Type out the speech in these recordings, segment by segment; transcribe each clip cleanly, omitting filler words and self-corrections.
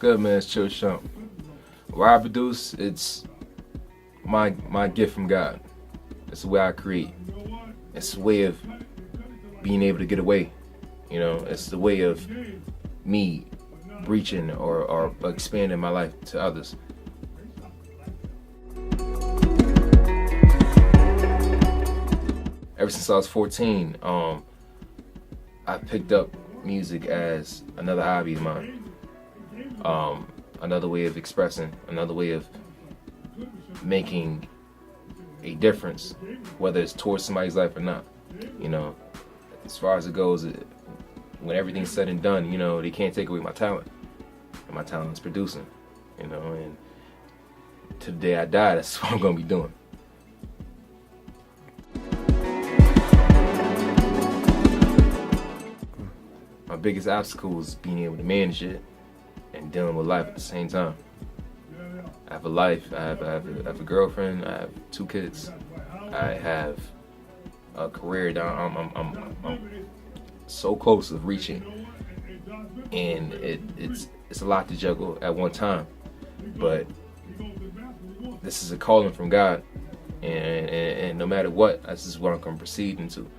good, man? It's Chill Shump. Why I produce, it's my gift from God. It's the way I create. It's the way of being able to get away. You know, it's the way of me reaching or expanding my life to others. Ever since I was 14, I picked up music as another hobby of mine. Another way of expressing, another way of making a difference, whether it's towards somebody's life or not. You know, as far as it goes, when everything's said and done, you know, they can't take away my talent. And my talent is producing, you know, and to the day I die, that's what I'm gonna be doing. My biggest obstacle is being able to manage it and dealing with life at the same time. I have a life, I have a girlfriend, I have 2 kids, I have a career that I'm so close of reaching, and it's a lot to juggle at one time, but this is a calling from God, and no matter what, this is what I'm going to proceed into.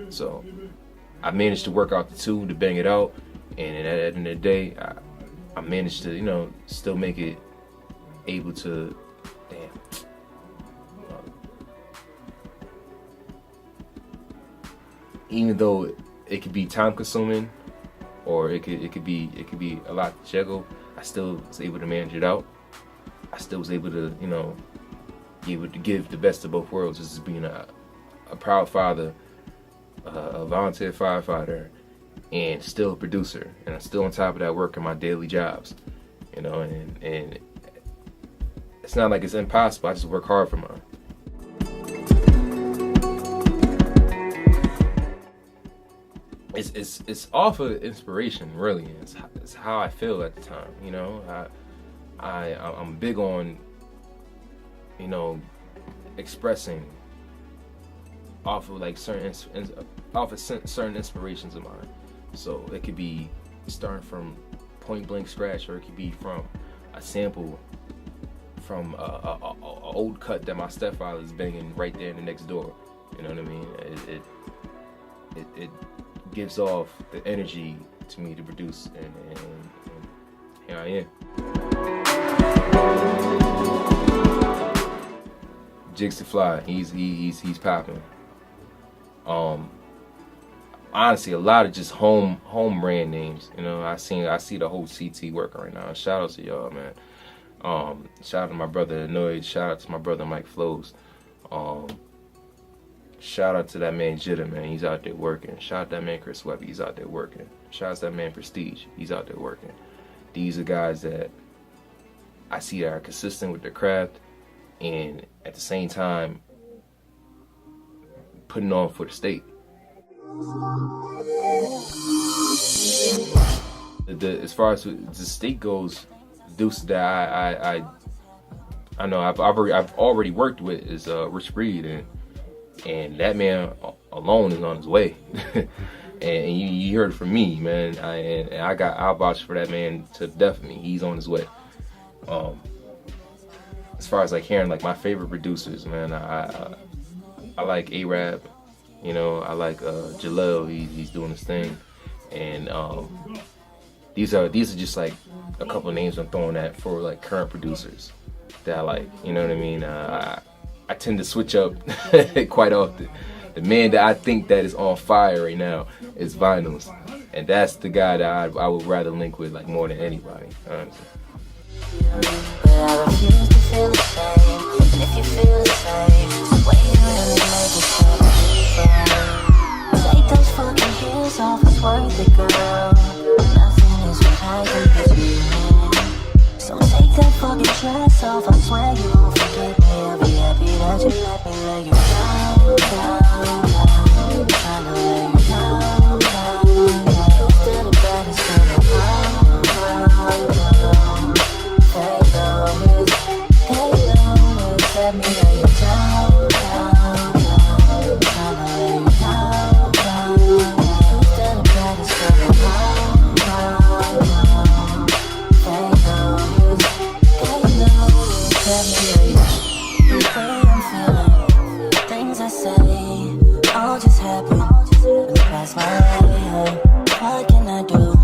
So I managed to work out the 2 to bang it out, and at the end of the day, I managed to, you know, still make it able to, even though it could be time consuming, or it could be a lot to juggle, I still was able to manage it out. I still was able to, you know, be able to give the best of both worlds. This is being a proud father, a volunteer firefighter, and still a producer, and I'm still on top of that working my daily jobs, you know, and it's not like it's impossible. I just work hard for mine. It's off of inspiration, really. It's how I feel at the time, you know. I'm big on, you know, expressing off of like certain inspirations of mine. So it could be starting from point blank scratch, or it could be from a sample from a old cut that my stepfather is banging right there in the next door. You know what I mean? It gives off the energy to me to produce, and here I am. Jigs to Fly, he's popping. Honestly, a lot of just home brand names. You know, I see the whole CT working right now. Shout out to y'all, man. Shout out to my brother Annoyed. Shout out to my brother Mike Flows. Shout out to that man Jitta, man. He's out there working. Shout out to that man Chris Webby. He's out there working. Shout out to that man Prestige. He's out there working. These are guys that I see that are consistent with their craft, and at the same time putting on for the state. As far as the state goes, the dudes that I know I've already worked with is Rich Breed, and that man alone is on his way. and you heard it from me, man. I'll vouch for that man to death of me. He's on his way. As far as like hearing like my favorite producers, man, I like A-Rab. You know, I like Jaleel. He's doing his thing, and these are just like a couple of names I'm throwing at for like current producers that I like. You know what I mean? I tend to switch up quite often. The man that I think that is on fire right now is Vinyls, and that's the guy that I would rather link with like more than anybody, honestly. But I refuse to feel the same. And if you feel the same, when you really make it so take those fucking heels off, it's worth it, girl. Nothing is what I can be. So take that fucking dress off, I swear you won't forget me. I'll be happy that you let me lay you down, down, down. Trying to lay you down, down, down. You're still the baddest thing around, around, around. Let me lay you down, down, down. Tryna lay you down, down, down. You're still the baddest girl around, around, around. at me the way I'm feeling. Things I say all just happen when you pass my way. What can I do?